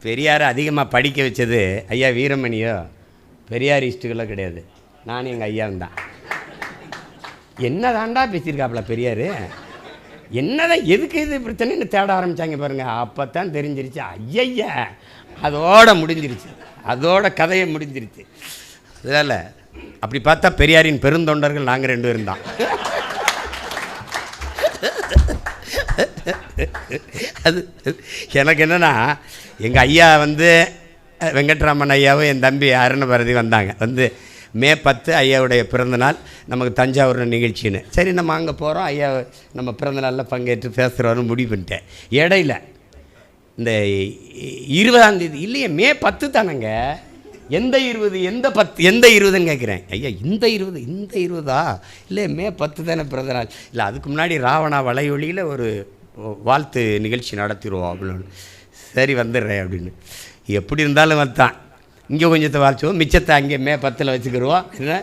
பெரியாரை அதிகமாக படிக்க வச்சது ஐயா வீரமணியோ பெரியாரிஸ்ட்டுகளோ கிடையாது, நானும் எங்கள் ஐயாவும் தான். என்ன தாண்டா பேசியிருக்காப்புல பெரியார், என்னதான் எதுக்கு இது பிரச்சனைன்னு தேட ஆரம்பித்தாங்க பாருங்கள். அப்போ தான் தெரிஞ்சிருச்சு, ஐயா அதோட முடிஞ்சிருச்சு, அதோட கதையை முடிஞ்சிருச்சு. அதனால் அப்படி பார்த்தா பெரியாரின் பெருந்தொண்டர்கள் நாங்கள் 2 பேரும் தான். அது எனக்கு என்னென்னா, எங்கள் ஐயா வெங்கட்ராமன் ஐயாவும் என் தம்பி அருணபாரதி வந்தாங்க. மே 10 ஐயாவுடைய பிறந்தநாள், நமக்கு தஞ்சாவூர் நிகழ்ச்சின்னு. சரி நம்ம அங்கே போகிறோம், ஐயா நம்ம பிறந்தநாளில் பங்கேற்று பேசுகிறவரும் முடிவு பண்ணிட்டேன். இடையில இந்த 20ஆம் தேதி இல்லையே, மே 10 தானேங்க, எந்த 20 எந்த 10 எந்த 20ன்னு கேட்குறேன். ஐயா இந்த 20 இல்லை மே 10 தானே பிறந்தநாள். இல்லை அதுக்கு முன்னாடி ராவணா வலையொலியில் ஒரு வாழ்த்து நிகழ்ச்சி நடத்திடுவோம் அப்படின்னு. சரி வந்துடுறேன் அப்படின்னு. எப்படி இருந்தாலும் வந்தான், இங்கே கொஞ்சத்தை வாழ்த்துவோம், மிச்சத்தை அங்கே மே 10 வச்சுக்கிடுவோம் என்ன.